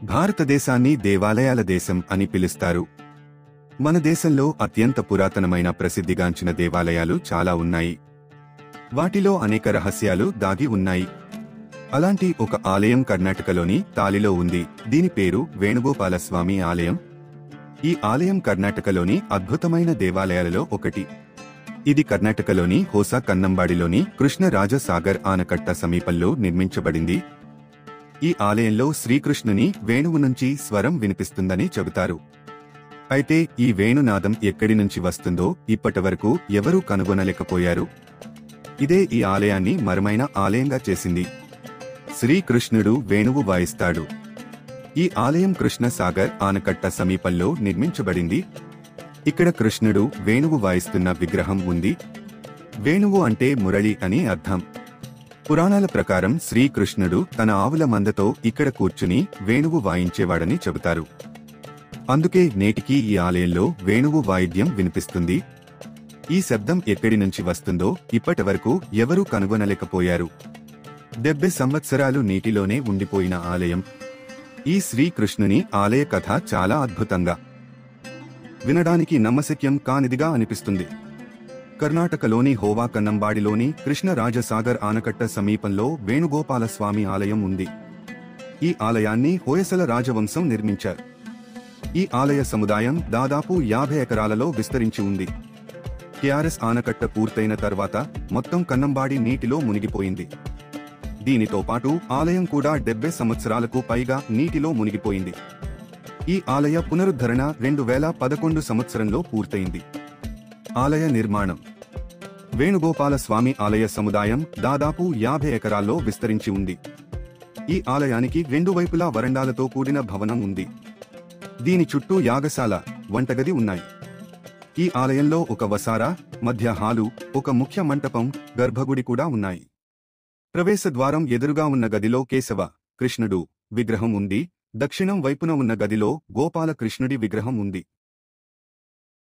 భారతదేశాన్ని దేవాలయాల దేశం అని పిలుస్తారు. మన దేశంలో అత్యంత పురాతనమైన ప్రసిద్ధిగాంచిన దేవాలయాలు చాలా ఉన్నాయి. వాటిలో అనేక రహస్యాలు దాగి ఉన్నాయి. అలాంటి ఒక ఆలయం కర్ణాటకలోని తాలిలో ఉంది. దీని పేరు వేణుగోపాల స్వామి ఆలయం. ఈ ఆలయం కర్ణాటకలోని అద్భుతమైన దేవాలయాలలో ఒకటి. ఇది కర్ణాటకలోని హోసా కన్నంబాడిలోని కృష్ణరాజసాగర్ ఆనకట్ట సమీపంలో నిర్మించబడింది. ఈ ఆలయంలో శ్రీకృష్ణుని వేణువు నుంచి స్వరం వినిపిస్తుందని చెబుతారు. అయితే ఈ వేణునాదం ఎక్కడి నుంచి వస్తుందో ఇప్పటివరకు ఎవరూ కనుగొనలేకపోయారు. ఇదే ఈ ఆలయాన్ని మరమైన ఆలయంగా చేసింది. శ్రీకృష్ణుడు వేణువు వాయిస్తాడు. ఈ ఆలయం కృష్ణసాగర్ ఆనకట్ట సమీపంలో నిర్మించబడింది. ఇక్కడ కృష్ణుడు వేణువు వాయిస్తున్న విగ్రహం ఉంది. వేణువు అంటే మురళి అని అర్థం. పురాణాల ప్రకారం శ్రీకృష్ణుడు తన ఆవుల మందతో ఇక్కడ కూర్చుని వేణువు వాయించేవాడని చెబుతారు. అందుకే నేటికీ ఈ ఆలయంలో వేణువు వాయిద్యం వినిపిస్తుంది. ఈ శబ్దం ఎక్కడి నుంచి వస్తుందో ఇప్పటివరకు ఎవరూ కనుగొనలేకపోయారు. 70 సంవత్సరాలు నీటిలోనే ఉండిపోయిన ఆలయం. ఈ శ్రీకృష్ణుని ఆలయ కథ చాలా అద్భుతంగా, వినడానికి నమ్మశక్యం కానిదిగా అనిపిస్తుంది. కర్ణాటకలోని హోవా కన్నంబాడిలోని కృష్ణరాజసాగర్ ఆనకట్ట సమీపంలో వేణుగోపాల స్వామి ఆలయం ఉంది. ఈ ఆలయాన్ని హోయసల రాజవంశం నిర్మించారు. ఈ ఆలయ సముదాయం దాదాపు 50 ఎకరాలలో విస్తరించి ఉంది. కేఆర్ఎస్ ఆనకట్ట పూర్తయిన తర్వాత మొత్తం కన్నంబాడి నీటిలో మునిగిపోయింది. దీనితో పాటు ఆలయం కూడా 70 సంవత్సరాలకు పైగా నీటిలో మునిగిపోయింది. ఈ ఆలయ పునరుద్ధరణ 2011 సంవత్సరంలో పూర్తయింది. ఆలయ నిర్మాణం. వేణుగోపాల స్వామి ఆలయ సముదాయం దాదాపు 50 ఎకరాల్లో విస్తరించి ఉంది. ఈ ఆలయానికి 2 వైపులా వరండాలతో కూడిన భవనం ఉంది. దీని చుట్టూ యాగశాల, వంటగది ఉన్నాయి. ఈ ఆలయంలో ఒక వసారా, మధ్య హాలు, ఒక ముఖ్య మంటపం, గర్భగుడి కూడా ఉన్నాయి. ప్రవేశ ద్వారం ఎదురుగా ఉన్న గదిలో కేశవ, కృష్ణుడు విగ్రహం ఉంది. దక్షిణం వైపున ఉన్న గదిలో గోపాల కృష్ణుడి విగ్రహం ఉంది.